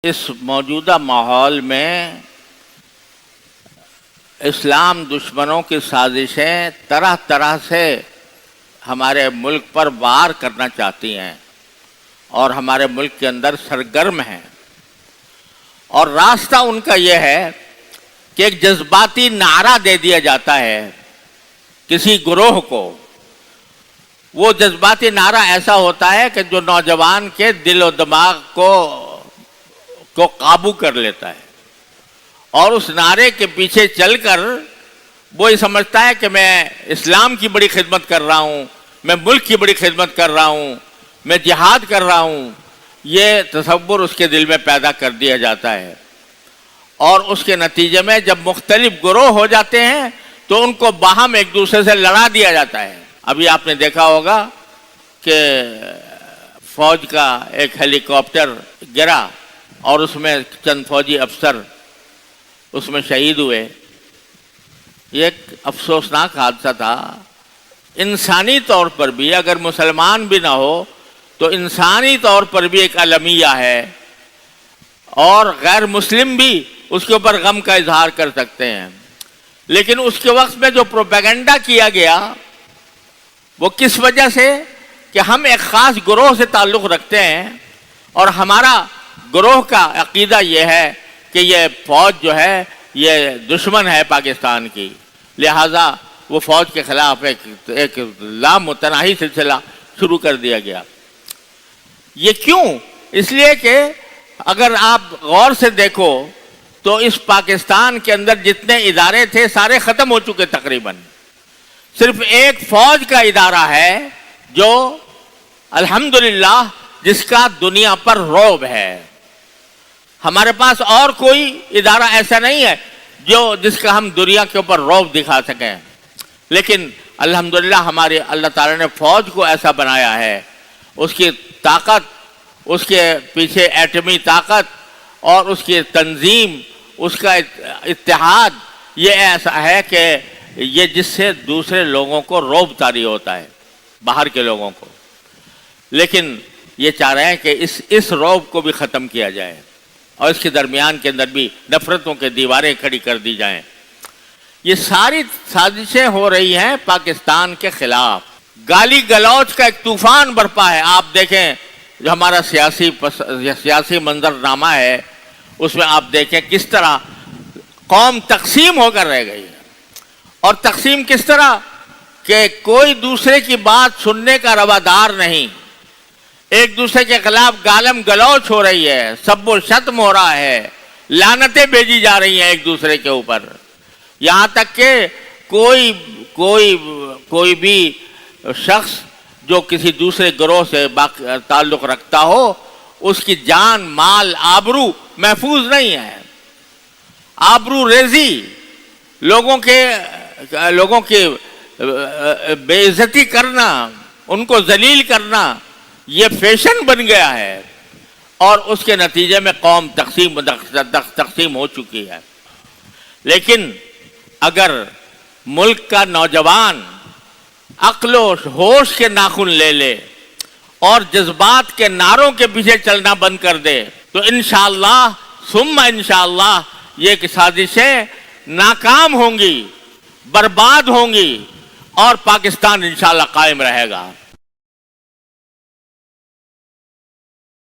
اس موجودہ ماحول میں اسلام دشمنوں کی سازشیں طرح طرح سے ہمارے ملک پر وار کرنا چاہتی ہیں اور ہمارے ملک کے اندر سرگرم ہیں، اور راستہ ان کا یہ ہے کہ ایک جذباتی نعرہ دے دیا جاتا ہے کسی گروہ کو۔ وہ جذباتی نعرہ ایسا ہوتا ہے کہ جو نوجوان کے دل و دماغ کو قابو کر لیتا ہے، اور اس نعرے کے پیچھے چل کر وہ یہ سمجھتا ہے کہ میں اسلام کی بڑی خدمت کر رہا ہوں، میں ملک کی بڑی خدمت کر رہا ہوں، میں جہاد کر رہا ہوں۔ یہ تصور اس کے دل میں پیدا کر دیا جاتا ہے، اور اس کے نتیجے میں جب مختلف گروہ ہو جاتے ہیں تو ان کو باہم ایک دوسرے سے لڑا دیا جاتا ہے۔ ابھی آپ نے دیکھا ہوگا کہ فوج کا ایک ہیلی کاپٹر گرا اور اس میں چند فوجی افسر اس میں شہید ہوئے۔ یہ ایک افسوسناک حادثہ تھا۔ انسانی طور پر بھی، اگر مسلمان بھی نہ ہو تو انسانی طور پر بھی ایک المیہ ہے، اور غیر مسلم بھی اس کے اوپر غم کا اظہار کر سکتے ہیں۔ لیکن اس کے وقت میں جو پروپیگنڈا کیا گیا وہ کس وجہ سے کہ ہم ایک خاص گروہ سے تعلق رکھتے ہیں، اور ہمارا گروہ کا عقیدہ یہ ہے کہ یہ فوج جو ہے یہ دشمن ہے پاکستان کی، لہٰذا وہ فوج کے خلاف ایک لامتناہی سلسلہ شروع کر دیا گیا۔ یہ کیوں؟ اس لیے کہ اگر آپ غور سے دیکھو تو اس پاکستان کے اندر جتنے ادارے تھے سارے ختم ہو چکے تقریباً۔ صرف ایک فوج کا ادارہ ہے جو الحمدللہ جس کا دنیا پر رعب ہے۔ ہمارے پاس اور کوئی ادارہ ایسا نہیں ہے جس کا ہم دنیا کے اوپر رعب دکھا سکیں، لیکن الحمدللہ ہمارے اللہ تعالیٰ نے فوج کو ایسا بنایا ہے، اس کی طاقت، اس کے پیچھے ایٹمی طاقت اور اس کی تنظیم، اس کا اتحاد، یہ ایسا ہے کہ یہ جس سے دوسرے لوگوں کو رعب طاری ہوتا ہے، باہر کے لوگوں کو۔ لیکن یہ چاہ رہے ہیں کہ اس رعب کو بھی ختم کیا جائے، اور اس کے درمیان کے اندر بھی نفرتوں کے دیواریں کھڑی کر دی جائیں۔ یہ ساری سازشیں ہو رہی ہیں پاکستان کے خلاف۔ گالی گلوچ کا ایک طوفان برپا ہے۔ آپ دیکھیں جو ہمارا سیاسی منظرنامہ ہے اس میں آپ دیکھیں کس طرح قوم تقسیم ہو کر رہ گئی ہے، اور تقسیم کس طرح کہ کوئی دوسرے کی بات سننے کا روادار نہیں، ایک دوسرے کے خلاف گالم گلوچ ہو رہی ہے، سب و شتم ہو رہا ہے، لعنتیں بھیجی جا رہی ہیں ایک دوسرے کے اوپر، یہاں تک کہ کوئی بھی شخص جو کسی دوسرے گروہ سے تعلق رکھتا ہو اس کی جان، مال، آبرو محفوظ نہیں ہے۔ آبرو ریزی، لوگوں کے بے عزتی کرنا، ان کو ذلیل کرنا، یہ فیشن بن گیا ہے، اور اس کے نتیجے میں قوم تقسیم ہو چکی ہے۔ لیکن اگر ملک کا نوجوان عقل و ہوش کے ناخن لے لے اور جذبات کے نعروں کے پیچھے چلنا بند کر دے تو انشاءاللہ ثم انشاءاللہ یہ سازشیں ناکام ہوں گی، برباد ہوں گی، اور پاکستان انشاءاللہ قائم رہے گا۔